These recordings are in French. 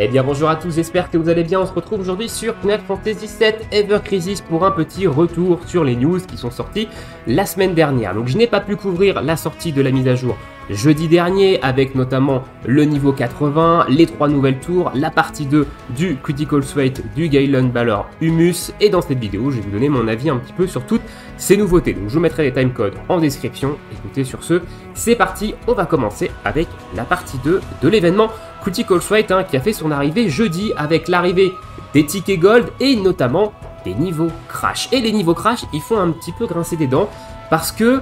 Eh bien bonjour à tous, j'espère que vous allez bien. On se retrouve aujourd'hui sur Final Fantasy VII Ever Crisis pour un petit retour sur les news qui sont sorties la semaine dernière. Donc je n'ai pas pu couvrir la sortie de la mise à jour jeudi dernier avec notamment le niveau 80, les 3 nouvelles tours, la partie 2 du Critical Suite du Galen Balor Humus, et dans cette vidéo je vais vous donner mon avis un petit peu sur toutes ces nouveautés. Donc je vous mettrai les timecodes en description. Écoutez, sur ce, c'est parti, on va commencer avec la partie 2 de l'événement Critical Suite qui a fait son arrivée jeudi avec l'arrivée des tickets gold et notamment des niveaux crash. Et les niveaux crash, ils font un petit peu grincer des dents parce que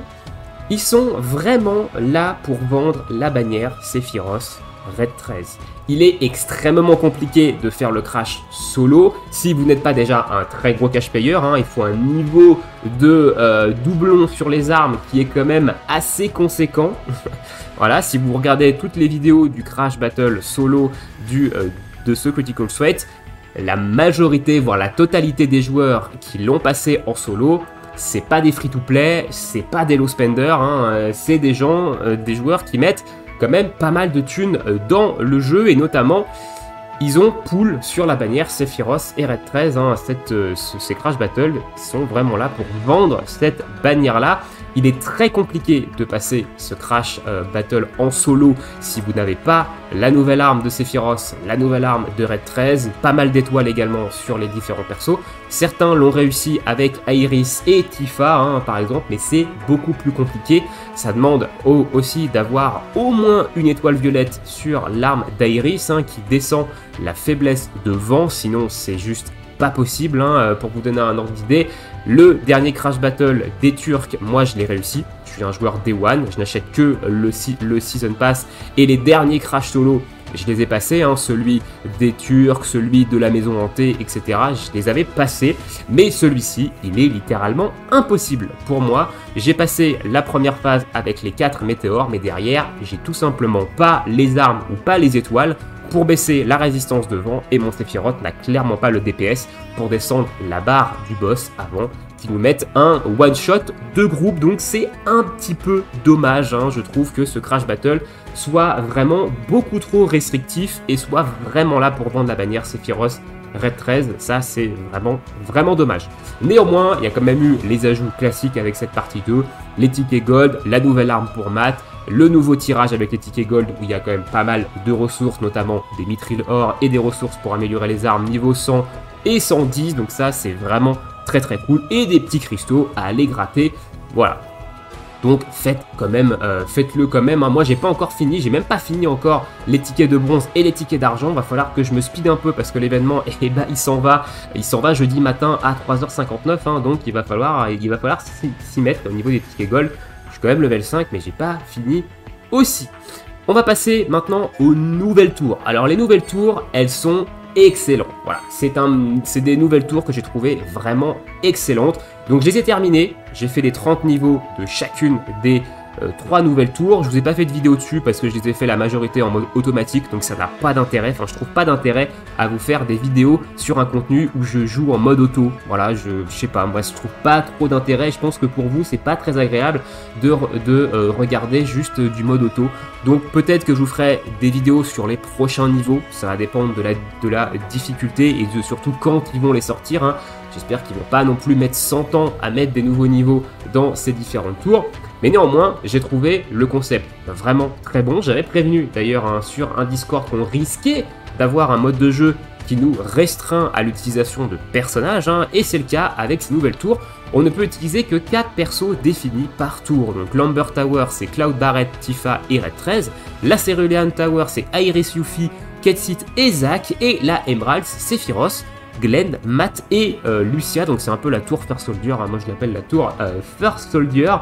ils sont vraiment là pour vendre la bannière Sephiroth Red 13. Il est extrêmement compliqué de faire le crash solo si vous n'êtes pas déjà un très gros cash payer. Il faut un niveau de doublon sur les armes qui est quand même assez conséquent. Voilà, si vous regardez toutes les vidéos du crash battle solo de ce Critical Suite, la majorité, voire la totalité des joueurs qui l'ont passé en solo, c'est pas des free-to-play, c'est pas des low spenders, c'est des gens, des joueurs qui mettent quand même pas mal de thunes dans le jeu, et notamment ils ont pull sur la bannière Sephiroth et Red 13. Ces crash battles sont vraiment là pour vendre cette bannière là. Il est très compliqué de passer ce crash battle en solo si vous n'avez pas la nouvelle arme de Sephiroth, la nouvelle arme de Red 13, pas mal d'étoiles également sur les différents persos. Certains l'ont réussi avec Iris et Tifa par exemple, mais c'est beaucoup plus compliqué. Ça demande aussi d'avoir au moins une étoile violette sur l'arme d'Iris qui descend la faiblesse de vent, sinon c'est juste pas possible. Pour vous donner un ordre d'idée, le dernier crash battle des Turcs, moi je l'ai réussi. Je suis un joueur Day One, je n'achète que le Season Pass, et les derniers crash solo, je les ai passés, celui des Turcs, celui de la maison hantée, etc. Je les avais passés, mais celui-ci, il est littéralement impossible pour moi. J'ai passé la première phase avec les 4 météores, mais derrière, j'ai tout simplement pas les armes ou pas les étoiles pour baisser la résistance de vent, et mon Sephiroth n'a clairement pas le DPS pour descendre la barre du boss avant qu'ils nous mettent un one-shot de groupe. Donc c'est un petit peu dommage, je trouve, que ce crash battle soit vraiment beaucoup trop restrictif et soit vraiment là pour vendre la bannière Sephiroth Red 13. Ça c'est vraiment dommage. Néanmoins, il y a quand même eu les ajouts classiques avec cette partie 2, les tickets gold, la nouvelle arme pour Matt, le nouveau tirage avec les tickets gold où il y a quand même pas mal de ressources, notamment des mithril or et des ressources pour améliorer les armes niveau 100 et 110, donc ça c'est vraiment très cool, et des petits cristaux à aller gratter, voilà. Donc faites-le quand même. Moi j'ai pas encore fini, j'ai même pas fini encore les tickets de bronze et les tickets d'argent. Va falloir que je me speed un peu parce que l'événement il s'en va jeudi matin à 3h59, donc il va falloir s'y mettre au niveau des tickets gold. Je suis quand même level 5, mais j'ai pas fini aussi. On va passer maintenant aux nouvelles tours. Alors les nouvelles tours, elles sont excellentes. Voilà, c'est des nouvelles tours que j'ai trouvées vraiment excellentes. Donc je les ai terminées, j'ai fait les 30 niveaux de chacune des 3 nouvelles tours. Je vous ai pas fait de vidéo dessus parce que je les ai fait la majorité en mode automatique, donc ça n'a pas d'intérêt. Enfin, je trouve pas d'intérêt à vous faire des vidéos sur un contenu où je joue en mode auto. Voilà, je sais pas, moi je trouve pas trop d'intérêt. Je pense que pour vous c'est pas très agréable de regarder juste du mode auto. Donc peut-être que je vous ferai des vidéos sur les prochains niveaux. Ça va dépendre de la difficulté et de surtout quand ils vont les sortir. J'espère qu'ils vont pas non plus mettre 100 ans à mettre des nouveaux niveaux dans ces différentes tours. Mais néanmoins, j'ai trouvé le concept vraiment très bon. J'avais prévenu d'ailleurs sur un Discord qu'on risquait d'avoir un mode de jeu qui nous restreint à l'utilisation de personnages, et c'est le cas avec ces nouvelles tours. On ne peut utiliser que 4 persos définis par tour. Donc l'Amber Tower, c'est Cloud Barret, Tifa et Red 13. La Cerulean Tower, c'est Iris, Yuffie, Ketsit et Zack. Et la Emerald, c'est Sephiroth, Glenn, Matt et Lucia. Donc c'est un peu la tour First Soldier, moi je l'appelle la tour First Soldier.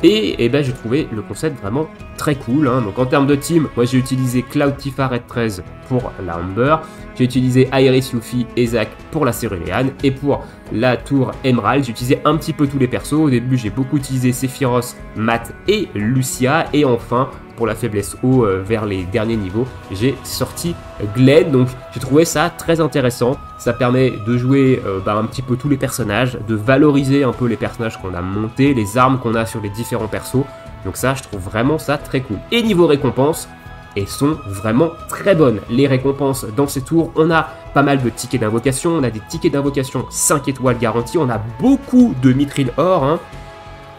Et j'ai trouvé le concept vraiment très cool. Donc en termes de team, moi j'ai utilisé Cloud, Tifa, Red 13 pour la Amber. J'ai utilisé Iris, Yuffie et Zack pour la Cerulean. Et pour la tour Emerald, j'ai utilisé un petit peu tous les persos. Au début, j'ai beaucoup utilisé Sephiroth, Matt et Lucia. Et enfin, pour la faiblesse haut vers les derniers niveaux, j'ai sorti Glenn. Donc j'ai trouvé ça très intéressant. Ça permet de jouer un petit peu tous les personnages, de valoriser un peu les personnages qu'on a montés, les armes qu'on a sur les différents persos. Donc ça, je trouve vraiment ça très cool. Et niveau récompense, et sont vraiment très bonnes. Les récompenses dans ces tours, on a pas mal de tickets d'invocation, on a des tickets d'invocation 5 étoiles garanties, on a beaucoup de mithril or, hein.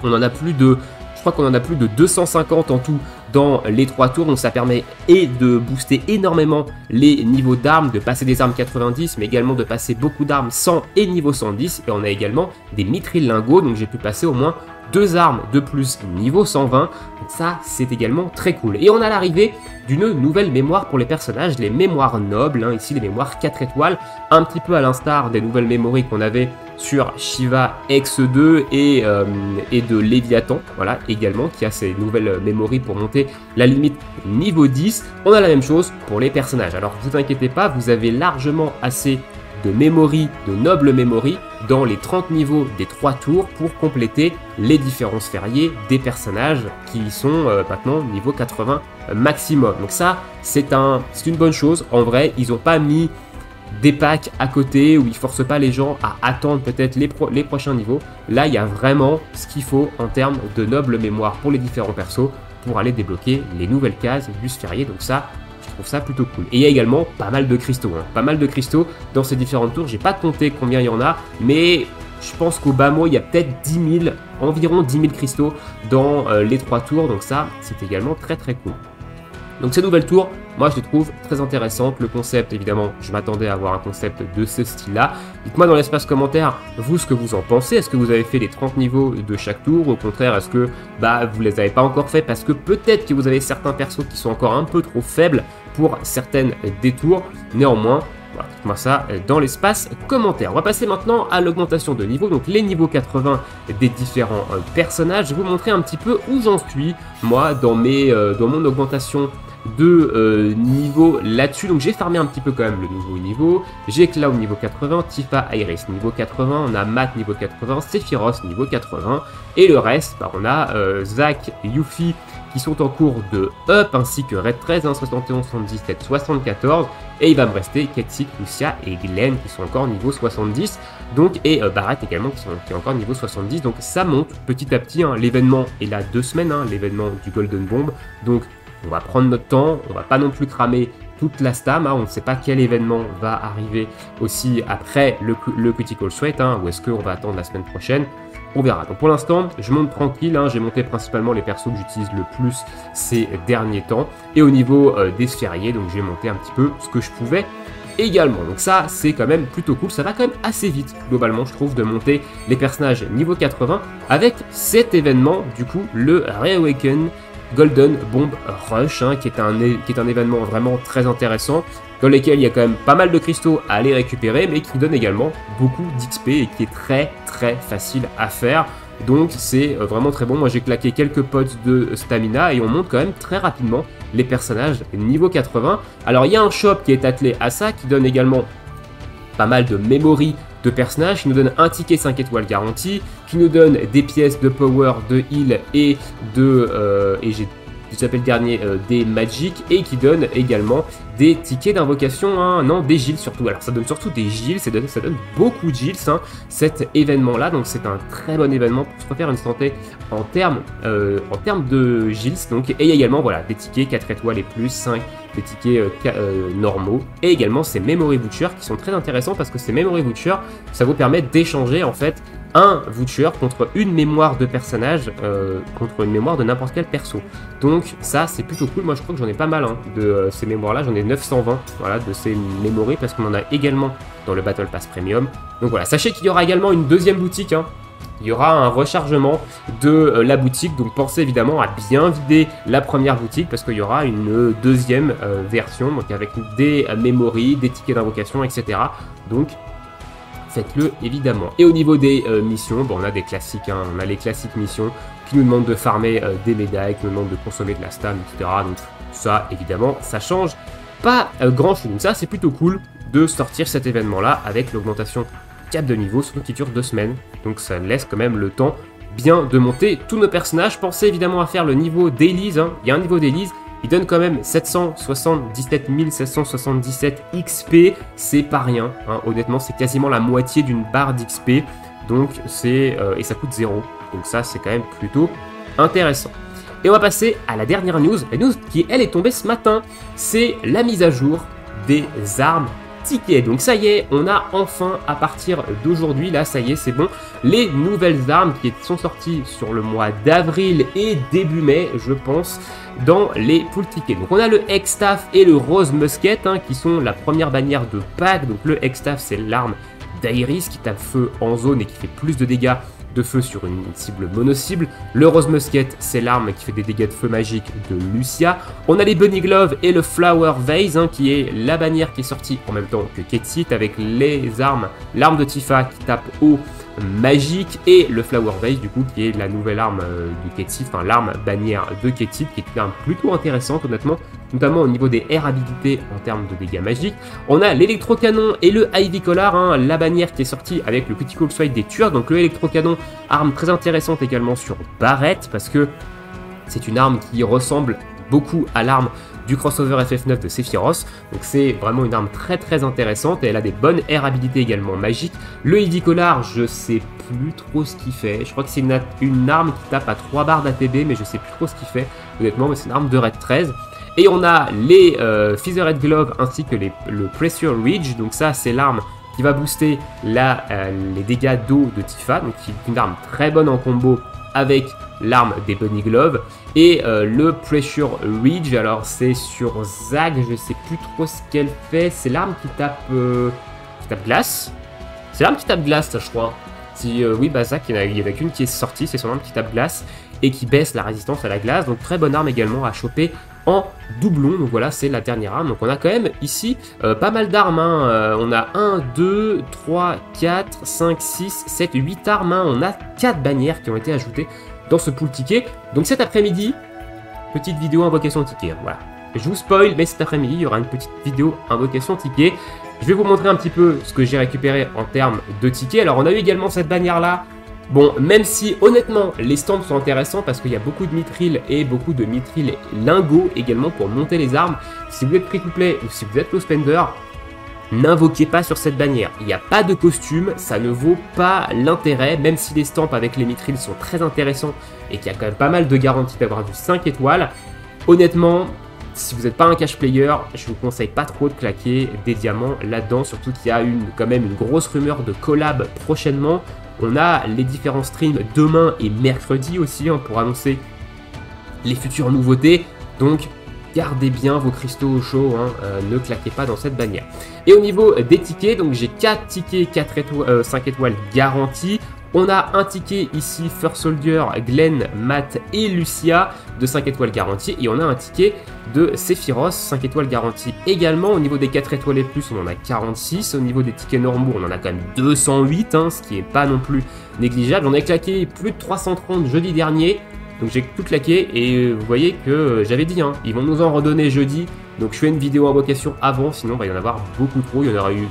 On en a plus de, je crois qu'on en a plus de 250 en tout dans les 3 tours, donc ça permet et de booster énormément les niveaux d'armes, de passer des armes 90, mais également de passer beaucoup d'armes 100 et niveau 110, et on a également des mithril lingots, donc j'ai pu passer au moins 2 armes de plus niveau 120, donc ça c'est également très cool. Et on a l'arrivée d'une nouvelle mémoire pour les personnages, les mémoires nobles, hein, ici les mémoires 4 étoiles, un petit peu à l'instar des nouvelles mémories qu'on avait sur Shiva X2 et de Léviathan, voilà, également, qui a ces nouvelles mémories pour monter la limite niveau 10. On a la même chose pour les personnages. Alors vous inquiétez pas, vous avez largement assez de memory, de nobles memory dans les 30 niveaux des 3 tours pour compléter les différents sphériés des personnages qui sont maintenant niveau 80 maximum. Donc ça, c'est une bonne chose. En vrai, ils n'ont pas mis des packs à côté où ils forcent pas les gens à attendre peut-être les prochains niveaux. Là, il y a vraiment ce qu'il faut en termes de nobles mémoire pour les différents persos pour aller débloquer les nouvelles cases du sphérié. Donc ça, je trouve ça plutôt cool. Et il y a également pas mal de cristaux, hein. Pas mal de cristaux dans ces différentes tours. J'ai pas compté combien il y en a, mais je pense qu'au bas mot, il y a peut-être 10 000, environ 10 000 cristaux dans les 3 tours. Donc ça, c'est également très très cool. Donc ces nouvelles tours, moi je les trouve très intéressantes. Le concept, évidemment, je m'attendais à avoir un concept de ce style-là. Dites-moi dans l'espace commentaire, vous, ce que vous en pensez. Est-ce que vous avez fait les 30 niveaux de chaque tour? Au contraire, est-ce que vous les avez pas encore fait parce que peut-être que vous avez certains persos qui sont encore un peu trop faibles pour certaines des tours? Néanmoins, voilà, dites-moi ça dans l'espace commentaire. On va passer maintenant à l'augmentation de niveau, donc les niveaux 80 des différents personnages. Je vais vous montrer un petit peu où j'en suis, moi, dans mon augmentation de niveau là-dessus. Donc j'ai farmé un petit peu quand même le nouveau niveau. J'ai Cloud niveau 80, Tifa Iris niveau 80, on a Matt niveau 80, Sephiroth niveau 80, et le reste, on a Zack, Yuffie qui sont en cours de up, ainsi que Red 13, 71, 77, 74, et il va me rester Ketsik, Lucia et Glenn qui sont encore niveau 70, donc, et Barrett également qui est encore niveau 70, donc ça monte petit à petit, hein. L'événement est là 2 semaines, hein, l'événement du Golden Bomb, donc on va prendre notre temps, on va pas non plus cramer toute la stam, hein. On ne sait pas quel événement va arriver aussi après le Critical Threat, hein, ou est-ce qu'on va attendre la semaine prochaine. On verra. Donc pour l'instant, je monte tranquille, hein. J'ai monté principalement les persos que j'utilise le plus ces derniers temps. Et au niveau des sphériés, donc j'ai monté un petit peu ce que je pouvais également. Donc ça, c'est quand même plutôt cool. Ça va quand même assez vite, globalement, je trouve, de monter les personnages niveau 80 avec cet événement, du coup, le Reawaken Golden Bomb Rush, hein, qui est un événement vraiment très intéressant, dans lequel il y a quand même pas mal de cristaux à aller récupérer, mais qui donne également beaucoup d'XP et qui est très très facile à faire. Donc c'est vraiment très bon. Moi j'ai claqué quelques pots de stamina et on monte quand même très rapidement les personnages niveau 80. Alors il y a un shop qui est attelé à ça, qui donne également pas mal de memory de personnages, qui nous donne un ticket 5 étoiles garanti, qui nous donne des pièces de power, de heal et j'appelle le dernier des magic, et qui donne également des tickets d'invocation, hein, non, des gils surtout. Alors ça donne surtout des gils, ça donne beaucoup de gils, hein, cet événement là, donc c'est un très bon événement pour se refaire une santé en termes de gils. Donc, et il y a également voilà, des tickets 4 étoiles et plus, 5 des tickets normaux, et également ces memory vouchers qui sont très intéressants parce que ces memory vouchers, ça vous permet d'échanger en fait un voucher contre une mémoire de personnage, contre une mémoire de n'importe quel perso. Donc ça c'est plutôt cool. Moi je crois que j'en ai pas mal, hein, de ces mémoires là, j'en ai 920 voilà, de ces memory, parce qu'on en a également dans le Battle Pass Premium. Donc voilà, sachez qu'il y aura également une deuxième boutique, hein. Il y aura un rechargement de la boutique, donc pensez évidemment à bien vider la première boutique parce qu'il y aura une deuxième version, donc avec des memory, des tickets d'invocation, etc. Donc faites-le évidemment. Et au niveau des missions, bon, on a des classiques, hein, on a les classiques missions qui nous demandent de farmer des médailles, qui nous demandent de consommer de la stam, etc. Donc ça évidemment, ça change pas grand chose. Donc ça c'est plutôt cool de sortir cet événement là avec l'augmentation de niveau, surtout qui dure 2 semaines, donc ça laisse quand même le temps bien de monter tous nos personnages. Pensez évidemment à faire le niveau d'Elise, hein. Il y a un niveau d'Elise, il donne quand même 777 777 XP, c'est pas rien, hein. Honnêtement c'est quasiment la moitié d'une barre d'XP, donc c'est et ça coûte 0, donc ça c'est quand même plutôt intéressant. Et on va passer à la dernière news, la news qui elle est tombée ce matin, c'est la mise à jour des armes tickets. Donc ça y est, on a enfin à partir d'aujourd'hui, là ça y est c'est bon, les nouvelles armes qui sont sorties sur le mois d'avril et début mai je pense dans les pool tickets. Donc on a le Hexstaff et le Rose Musket qui sont la première bannière de pack. Donc le Hexstaff c'est l'arme d'Iris qui tape feu en zone et qui fait plus de dégâts de feu sur une cible mono-cible. Le Rose Musket, c'est l'arme qui fait des dégâts de feu magiques de Lucia. On a les Bunny Glove et le Flower Vase, qui est la bannière qui est sortie en même temps que Ketsit, avec les armes, l'arme de Tifa qui tape haut magique, et le Flower Vase, du coup, qui est la nouvelle arme de Ketsit, enfin l'arme bannière de Ketsit, qui est une arme plutôt intéressante, honnêtement, notamment au niveau des air habilités en termes de dégâts magiques. On a l'électrocanon et le Ivy Collar, la bannière qui est sortie avec le Critical Strike des Turcs. Donc le électrocanon, arme très intéressante également sur Barrett, parce que c'est une arme qui ressemble beaucoup à l'arme du crossover FF9 de Sephiroth. Donc c'est vraiment une arme très très intéressante et elle a des bonnes air habilités également magiques. Le Ivy Collar, je sais plus trop ce qu'il fait. Je crois que c'est une arme qui tape à 3 barres d'ATB, mais je sais plus trop ce qu'il fait honnêtement, mais c'est une arme de raid 13. Et on a les Feathered Glove ainsi que le Pressure Ridge. Donc ça c'est l'arme qui va booster les dégâts d'eau de Tifa, donc qui est une arme très bonne en combo avec l'arme des Bunny Glove. Et le Pressure Ridge, alors c'est sur Zag, je sais plus trop ce qu'elle fait. C'est l'arme qui tape glace. C'est l'arme qui tape glace, ça je crois. Si oui, bah Zag, il y en a qu'une qui est sortie, c'est son arme qui tape glace et qui baisse la résistance à la glace. Donc très bonne arme également à choper en doublon. Donc voilà, c'est la dernière arme. Donc on a quand même ici pas mal d'armes. On a 1, 2, 3, 4, 5, 6, 7, 8 armes. On a 4 bannières qui ont été ajoutées dans ce pool ticket. Donc cet après-midi, petite vidéo invocation ticket. Voilà. Je vous spoil, mais cet après-midi, il y aura une petite vidéo invocation ticket. Je vais vous montrer un petit peu ce que j'ai récupéré en termes de tickets. Alors on a eu également cette bannière-là. Bon, même si honnêtement les stands sont intéressants parce qu'il y a beaucoup de mithril et beaucoup de mithril lingots également pour monter les armes. Si vous êtes free to play ou si vous êtes low spender, n'invoquez pas sur cette bannière. Il n'y a pas de costume, ça ne vaut pas l'intérêt, même si les stamps avec les mithril sont très intéressants et qu'il y a quand même pas mal de garanties d'avoir du 5 étoiles. Honnêtement, si vous n'êtes pas un cash player, je vous conseille pas trop de claquer des diamants là-dedans, surtout qu'il y a quand même une grosse rumeur de collab prochainement. On a les différents streams demain et mercredi aussi pour annoncer les futures nouveautés. Donc gardez bien vos cristaux au chaud, ne claquez pas dans cette bannière. Et au niveau des tickets, donc j'ai 4 tickets 5 étoiles garantis. On a un ticket ici, First Soldier, Glenn, Matt et Lucia de 5 étoiles garanties. Et on a un ticket de Sephiroth, 5 étoiles garanties également. Au niveau des 4 étoiles et plus, on en a 46. Au niveau des tickets normaux, on en a quand même 208, ce qui n'est pas non plus négligeable. On a claqué plus de 330 jeudi dernier. Donc j'ai tout claqué et vous voyez que j'avais dit, ils vont nous en redonner jeudi. Donc je fais une vidéo invocation avant, sinon il va y en avoir beaucoup trop. Il y en aura eu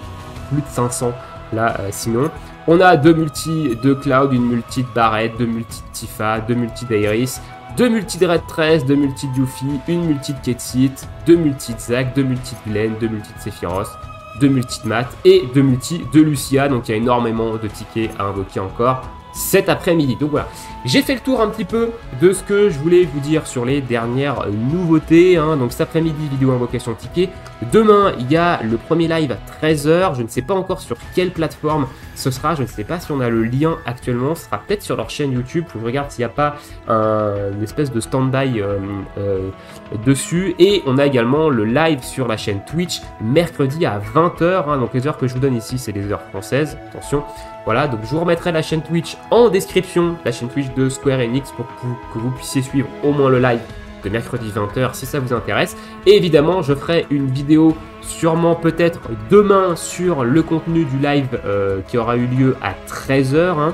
plus de 500 là sinon. On a 2 multi de Cloud, une multi de Barrett, 2 multi de Tifa, 2 multi d'Iris, 2 multi de Red 13, 2 multi de Yuffie, une multi de Ketsit, 2 multi de Zack, 2 multi de Glenn, 2 multi de Sephiroth, 2 multi de Matt et 2 multi de Lucia. Donc il y a énormément de tickets à invoquer encore cet après-midi. Donc voilà, j'ai fait le tour un petit peu de ce que je voulais vous dire sur les dernières nouveautés. Donc cet après-midi, vidéo invocation ticket. Demain, il y a le premier live à 13 h. Je ne sais pas encore sur quelle plateforme ce sera. Je ne sais pas si on a le lien actuellement. Ce sera peut-être sur leur chaîne YouTube. Je regarde s'il n'y a pas une espèce de stand-by dessus. Et on a également le live sur la chaîne Twitch mercredi à 20 h. Donc les heures que je vous donne ici, c'est les heures françaises. Attention. Voilà, donc je vous remettrai la chaîne Twitch en description, la chaîne Twitch de Square Enix pour que vous puissiez suivre au moins le live de mercredi 20 h si ça vous intéresse. Et évidemment, je ferai une vidéo sûrement peut-être demain sur le contenu du live qui aura eu lieu à 13 h.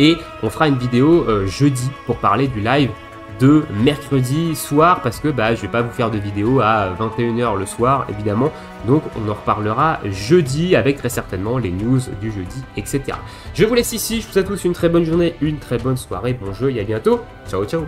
Et on fera une vidéo jeudi pour parler du live de mercredi soir parce que je vais pas vous faire de vidéo à 21 h le soir évidemment, donc on en reparlera jeudi avec très certainement les news du jeudi, etc. Je vous laisse ici, je vous souhaite tous une très bonne journée, une très bonne soirée, bon jeu et à bientôt, ciao ciao.